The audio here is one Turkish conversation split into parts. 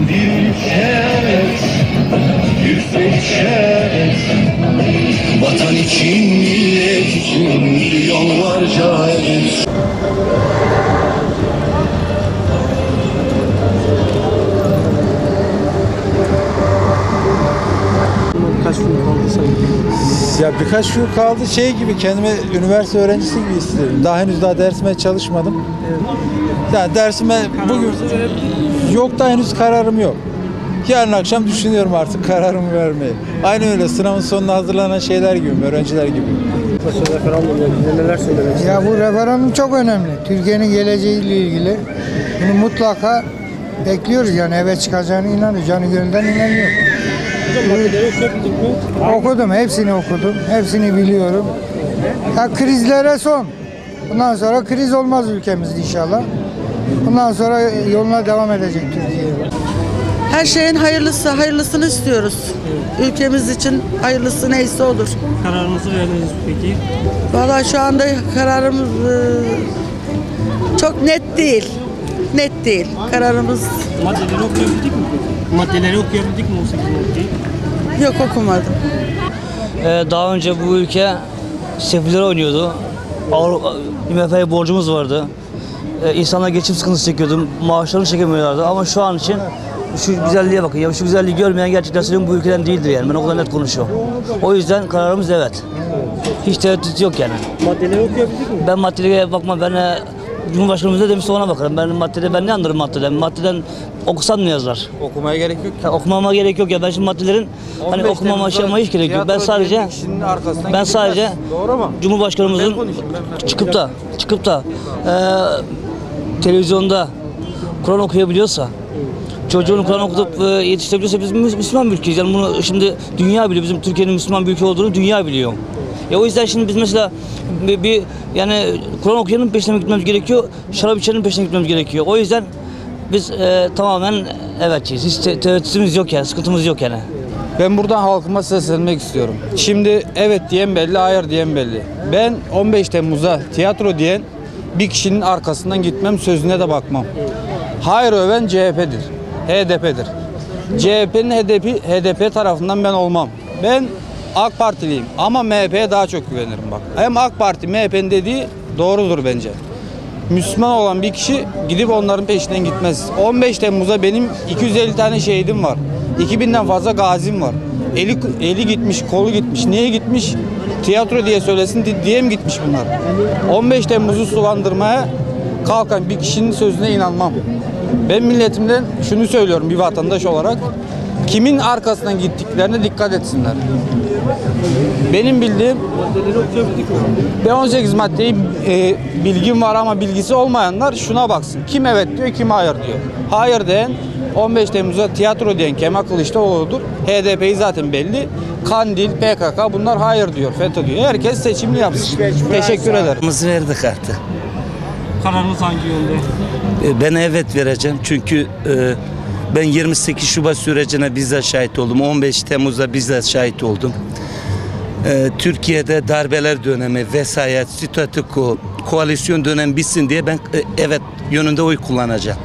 Bir şeref, yüksek şeref, vatan için, millet için milyonlarca evet. Birkaç gün kaldı sanki. Ya birkaç gün kaldı gibi kendime üniversite öğrencisi gibi hissediyorum. Henüz dersime çalışmadım. Yani dersime bugün yok henüz kararım yok. Yarın akşam düşünüyorum artık kararımı vermeyi. Aynı öyle sınavın sonuna hazırlanan şeyler gibi, öğrenciler gibi. Neler söylemek Ya bu referandum çok önemli. Türkiye'nin geleceğiyle ilgili. Bunu mutlaka bekliyoruz yani eve çıkacağını inanıyoruz. Canı gönülden inanıyor. maddeleri okuyabildik mi? Okudum, hepsini okudum. Hepsini biliyorum. Ya krizlere son. Bundan sonra kriz olmaz ülkemizde inşallah. Bundan sonra yoluna devam edecek Türkiye. Her şeyin hayırlısını istiyoruz. Ülkemiz için hayırlısı neyse olur. Kararınızı verdiniz mi peki? Vallahi şu anda kararımız çok net değil. Net değil. Kararımız Maddeleri okuyabildik mi? Maddeleri okuyabildik mi 18 maddeyi? yok, okumadım. Daha önce bu ülke sefillere oynuyordu. IMF'ye borcumuz vardı. İnsanlar geçim sıkıntısı çekiyordu. Maaşlarını çekemiyorlardı. Ama şu an için şu güzelliğe bakın. Ya şu güzelliği görmeyen gerçekten söylüyorum bu ülkeden değildir yani. Ben o kadar net konuşuyorum. O yüzden kararımız evet. Hiç tereddüt yok yani. Maddeleri okuyabildik mi? Ben maddelere bakmam. Ben Cumhurbaşkanımız ne demişse ona bakarım. Ben ne anlarım maddeden? Maddeden okusan mı yazar? Okumaya gerek yok. Okumama gerek yok ya. Ben şimdi maddelerin hani okumama hiç gerek yok. Ben sadece Doğru mu? Cumhurbaşkanımızın çıkıp da televizyonda Kur'an okuyabiliyorsa, çocuğunu Kur'an okutup yetiştirebiliyorsa biz Müslüman bir ülkeyiz. Yani bunu şimdi dünya biliyor. Bizim Türkiye'nin Müslüman bir ülke olduğunu dünya biliyor. O yüzden şimdi biz mesela yani Kur'an okuyanın peşine gitmemiz gerekiyor, şarap içenin peşine gitmemiz gerekiyor. O yüzden biz tamamen evetçiyiz. Hiç tereddütümüz yok yani, sıkıntımız yok yani. Ben buradan halkıma seslenmek istiyorum. Şimdi evet diyen belli, hayır diyen belli. Ben 15 Temmuz'a tiyatro diyen bir kişinin arkasından gitmem, sözüne de bakmam. Hayır öven CHP'dir, HDP'dir. CHP'nin HDP tarafından ben olmam. Ben AK Partiliyim ama MHP'ye daha çok güvenirim bak. Hem AK Parti, MHP'nin dediği doğrudur bence. Müslüman olan bir kişi gidip onların peşinden gitmez. 15 Temmuz'a benim 250 tane şehidim var. 2000'den fazla gazim var. Eli gitmiş, kolu gitmiş. Niye gitmiş? Tiyatro diye söylesin diye mi gitmiş bunlar? 15 Temmuz'u sulandırmaya kalkan bir kişinin sözüne inanmam. Ben milletimden şunu söylüyorum bir vatandaş olarak. Kimin arkasından gittiklerine dikkat etsinler. Benim bildiğim Maddeleri okuyabildik mi? ben 18 maddeyi bilgim var ama bilgisi olmayanlar şuna baksın. Kim evet diyor, kim hayır diyor. Hayır diyen 15 Temmuz'a tiyatro diyen Kemal Kılıçdaroğlu'dur. HDP'yi zaten belli. Kandil, PKK bunlar hayır diyor, FETÖ diyor. Herkes seçimini yapsın. Teşekkür ederim. Verdik artık. Kararınız hangi yönde? Ben evet vereceğim çünkü ben 28 Şubat sürecine bizzat şahit oldum. 15 Temmuz'da bizzat şahit oldum. Türkiye'de darbeler dönemi, vesayet, statüko, koalisyon dönemi bitsin diye ben evet yönünde oy kullanacağım.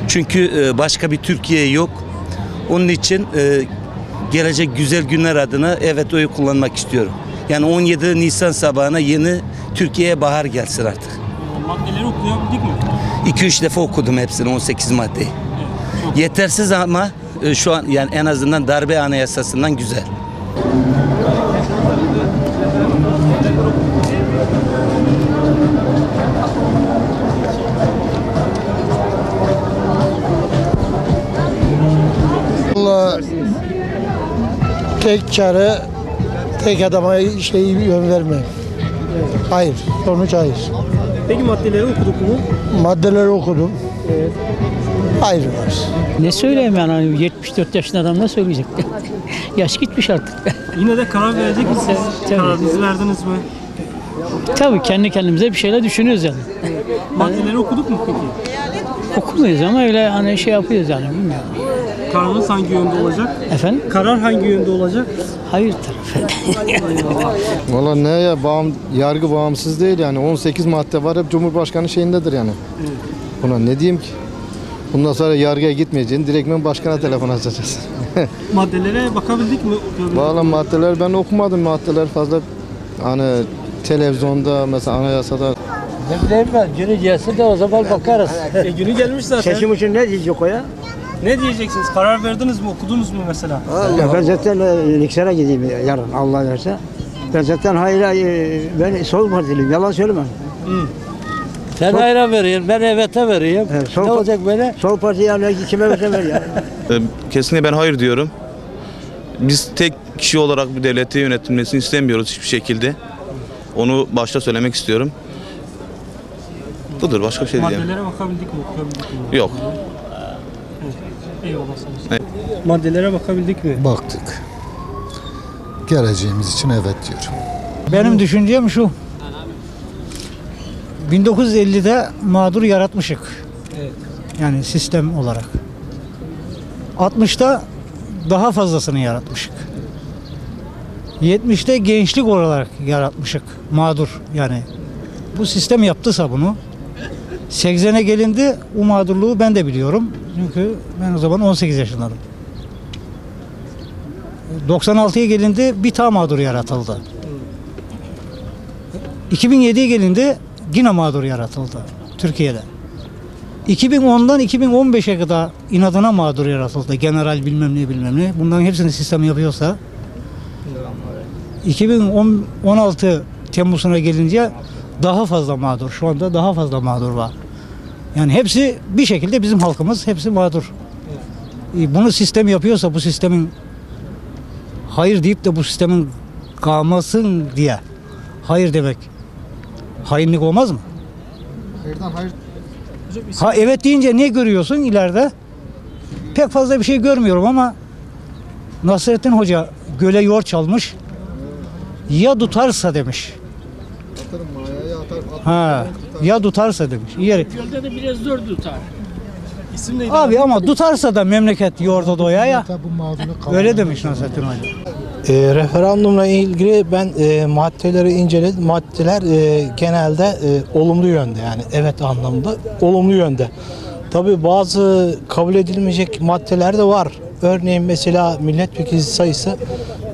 Çünkü başka bir Türkiye yok. Onun için gelecek güzel günler adına evet oy kullanmak istiyorum. Yani 17 Nisan sabahına yeni Türkiye'ye bahar gelsin artık. Maddeleri okuyabildik mi? 2-3 defa okudum hepsini 18 maddeyi. Yetersiz ama şu an yani en azından darbe anayasasından güzel. Allah tek çare tek adama yön verme. Hayır, sonuç hayır. Peki maddeleri okuduk mu? Maddeleri okudum. Evet. Hayır var. Ne söyleyeyim yani 74 yaşında adam ne söyleyecek? Yaş gitmiş artık. Yine de karar verecek misiniz? Tabii. Kararınızı verdiniz mi? Tabii kendi kendimize bir şeyler düşünüyoruz yani. Maddeleri okuduk mu peki? Okumuyoruz ama öyle hani şey yapıyoruz yani bilmiyorum. Kararınız hangi yönde olacak? Efendim? Karar hangi yönde olacak? Hayır tarafı. Valla ne ya yargı bağımsız değil yani 18 madde var hep Cumhurbaşkanı şeyindedir yani. Buna ne diyeyim ki? Bundan sonra yargıya gitmeyeceğin direktmen başkana telefon açacağız. Maddelere bakabildik mi? Valla maddeler ben okumadım, maddeler fazla hani televizyonda mesela anayasada. Ne bileyim ben, günü gelse de o zaman bakarız. Günü gelmiş zaten. Seçim için ne diyecek o ya? Ne diyeceksiniz? Karar verdiniz mi? Okudunuz mu mesela? Ya ben zaten Niksar'a gideyim yarın Allah verse. Ben zaten ben sol partiliyim, yalan söylemem. Sen hayra vereyim, ben evet'e vereyim. Ne olacak böyle? Sol parti yani kime verse ver ya. Kesinlikle ben hayır diyorum. Biz tek kişi olarak bir devleti yönetilmesini istemiyoruz hiçbir şekilde. Onu başta söylemek istiyorum. Budur, başka bir şey diyemem. Maddelere bakabildik mi? Okuyabildik mi? Yok. Eyvallah. Maddelere bakabildik mi? Baktık. Geleceğimiz için evet diyorum. Benim düşüncem şu. 1950'de mağdur yaratmışık. Evet. Yani sistem olarak. 60'ta daha fazlasını yaratmışık. 70'te gençlik olarak yaratmışık. Mağdur yani. Bu sistem yaptıysa bunu. 80'e gelindi. O mağdurluğu ben de biliyorum. Çünkü ben o zaman 18 yaşındaydım. 96'ya gelindi bir daha mağdur yaratıldı. 2007'ye gelindi yine mağdur yaratıldı Türkiye'de. 2010'dan 2015'e kadar inadına mağdur yaratıldı. General bilmem ne. Bunların hepsini sistem yapıyorsa 2016 Temmuz'una gelince daha fazla mağdur. Şu anda daha fazla mağdur var. Yani hepsi bir şekilde bizim halkımız hepsi mağdur. Bunu sistem yapıyorsa bu sistemin hayır deyip de bu sistemin kalmasın diye hayır demek hainlik olmaz mı? Hayır. Ha evet deyince ne görüyorsun ileride? Pek fazla bir şey görmüyorum ama Nasrettin Hoca göle yoğurt çalmış. Ya tutarsa demiş. Ha, ya tutarsa demiş. Gölde de biraz zor tutar. İsim neydi? Abi ama tutarsa da memleket yoğurda doya ya. Öyle demiş Nasrettin Hoca. Referandumla ilgili ben maddeleri inceledim. Maddeler genelde olumlu yönde, yani evet anlamında olumlu yönde. Tabii bazı kabul edilmeyecek maddeler de var. Örneğin mesela milletvekili sayısı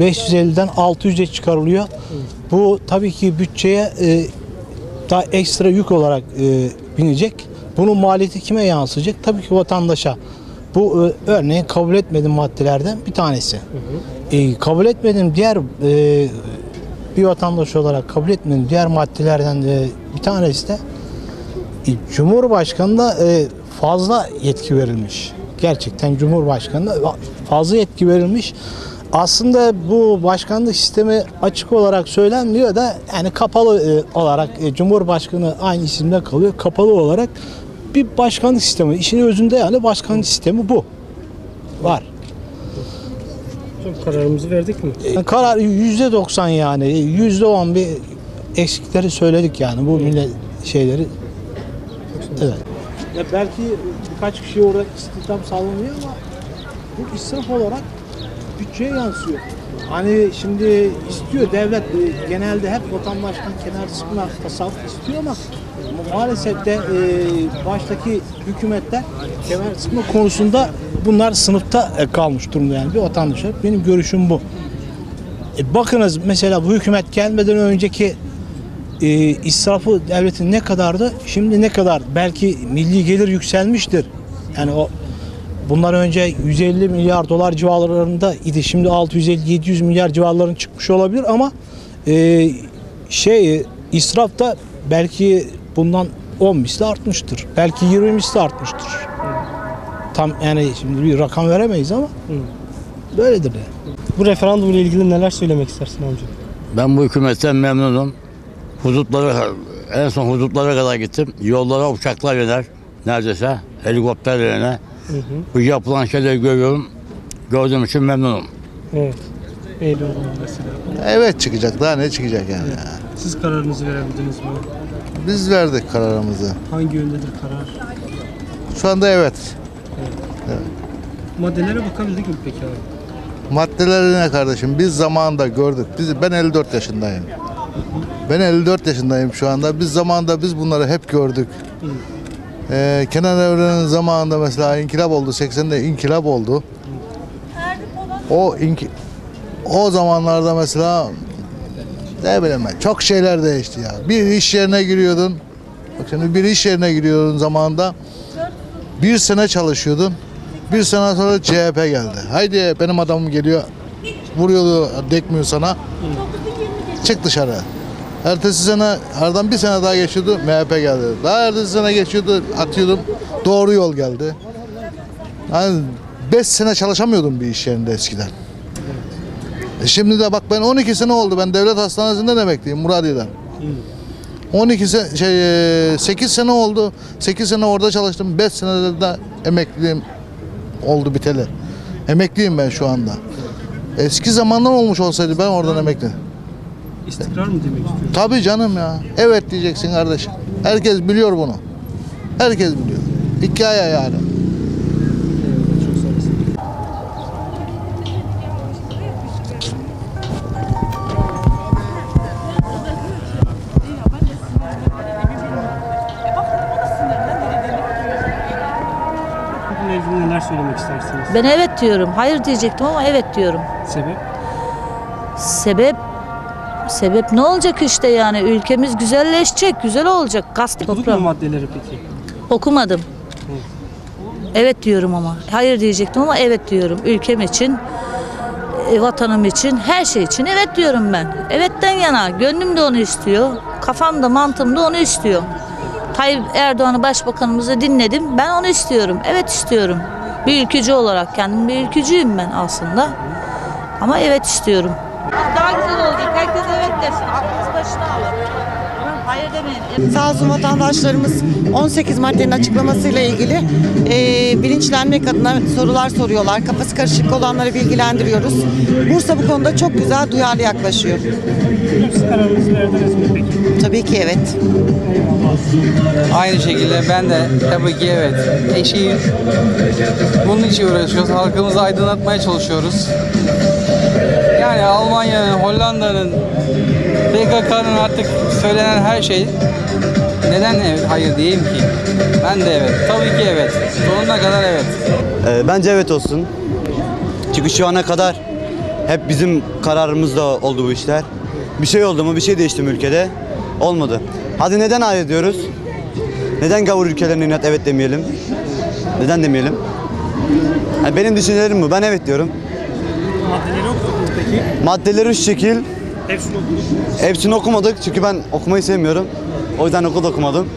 550'den 600'e çıkarılıyor. Bu tabii ki bütçeye daha ekstra yük olarak binecek. Bunun maliyeti kime yansıyacak? Tabii ki vatandaşa. Bu örneğin kabul etmediğim maddelerden bir tanesi. Kabul etmediğim diğer bir vatandaş olarak kabul etmediğim diğer maddelerden bir tanesi de Cumhurbaşkanı'na fazla yetki verilmiş. Gerçekten Cumhurbaşkanı'na fazla yetki verilmiş. Aslında bu başkanlık sistemi açık olarak söylenmiyor da yani kapalı olarak Cumhurbaşkanı aynı isimde kalıyor. Kapalı olarak bir başkanlık sistemi. İşin özünde yani başkanlık sistemi bu. Var. Kararımızı verdik mi? Karar %90 yani. %10 bir eksikleri söyledik yani bu millet şeyleri. Evet. Ya belki birkaç kişi orada istihdam sağlanıyor ama bu israf olarak bütçeye yansıyor. Hani şimdi istiyor devlet genelde hep vatandaştan kenar sıkma tasarruf istiyor ama maalesef de baştaki hükümetler kenar sıkma konusunda bunlar sınıfta kalmış durumda yani bir vatandaşlar. Benim görüşüm bu. Bakınız mesela bu hükümet gelmeden önceki israfı devletin ne kadardı? Şimdi ne kadar? Belki milli gelir yükselmiştir. Yani o bundan önce 150 milyar dolar civarlarında idi. Şimdi 650-700 milyar civarlarına çıkmış olabilir ama israf da belki bundan 10 misli artmıştır. Belki 20 misli artmıştır. Tam yani şimdi bir rakam veremeyiz ama böyledir yani. Bu referandum ile ilgili neler söylemek istersin amca? Ben bu hükümetten memnunum. En son hudutlara kadar gittim. Yollara uçaklar iner neredeyse. Helikopter iner. Bu yapılan şeyleri görüyorum. Gördüğüm için memnunum. Evet. Eylül mesela. Evet çıkacak. Daha ne çıkacak yani? Evet. Siz kararınızı verebildiniz mi? Biz verdik kararımızı. Hangi yöndedir karar? Şu anda evet. Evet. Maddelere bakabildik mi peki abi? Maddeleri ne kardeşim? Biz zamanında gördük. Ben 54 yaşındayım. Ben 54 yaşındayım şu anda. Biz zamanında bunları hep gördük. Kenan Evren'in zamanında mesela inkılap oldu. 80'de inkılap oldu. O zamanlarda mesela ne bileyim ben çok şeyler değişti ya. Bir iş yerine giriyordun. Bak şimdi bir iş yerine giriyordun zamanında. Bir sene çalışıyordun. Bir sene sonra CHP geldi. Haydi benim adamım geliyor. Vuruyordu, dekmiyor sana. Çık dışarı. Ertesi sene, aradan bir sene daha geçiyordu, MHP geldi. Daha ertesi sene geçiyordu, atıyordum. Doğru yol geldi. Yani 5 sene çalışamıyordum bir iş yerinde eskiden. Şimdi de bak ben 12 sene oldu. Ben devlet hastanesinden emekliyim Muradiye'den. 8 sene oldu. 8 sene orada çalıştım. 5 senede de emekliyim oldu biteli. Emekliyim ben şu anda. Eski zamandan olmuş olsaydı ben oradan emekli. İstikrar mı demek istiyorsun? Tabii canım ya. Evet diyeceksin kardeşim. Herkes biliyor bunu. Herkes biliyor. Hikaye yani. Çok sağ olasın. Bununla ilgili neler söylemek istersiniz? Ben evet diyorum. Hayır diyecektim ama evet diyorum. Sebep? Sebep ne olacak işte yani ülkemiz güzelleşecek, güzel olacak. Okuduk mu maddeleri peki? Okumadım. Evet diyorum ama. Hayır diyecektim ama evet diyorum. Ülkem için, vatanım için, her şey için evet diyorum ben. Evetten yana. Gönlüm de onu istiyor. Kafam da mantığım da onu istiyor. Tayyip Erdoğan'ı başbakanımızı dinledim. Ben onu istiyorum. Evet istiyorum. Bir ülkücü olarak kendim bir ülkücüyüm ben aslında. Ama evet istiyorum. Daha güzel olacak. Herkes evet desin. Aklınız başına alın. Hayır demeyin. Sağ olsun vatandaşlarımız 18 maddenin açıklamasıyla ilgili bilinçlenmek adına sorular soruyorlar. Kafası karışık olanları bilgilendiriyoruz. Bursa bu konuda çok güzel, duyarlı yaklaşıyor. Siz kararınızı verdiniz mi peki? Tabii ki evet. Aynı şekilde ben de tabii ki evet. Eşiyim. Bunun için uğraşıyoruz. Halkımızı aydınlatmaya çalışıyoruz. Yani Almanya'nın, Hollanda'nın, PKK'nın artık söylenen her şey neden evet, hayır diyeyim ki? Ben de evet. Tabii ki evet. Sonuna kadar evet. Bence evet olsun. Çünkü şu ana kadar hep bizim kararımızla oldu bu işler. Bir şey oldu mu, bir şey değişti mi ülkede? Olmadı. Hadi neden hayır diyoruz? Neden gavur ülkelerine inat evet demeyelim? Neden demeyelim? Yani benim düşüncelerim bu. Ben evet diyorum. Maddeleri okuduk mu peki? Maddeleri şu şekil. Hepsini okuduk mu? Hepsini okumadık çünkü ben okumayı sevmiyorum. O yüzden okul okumadım.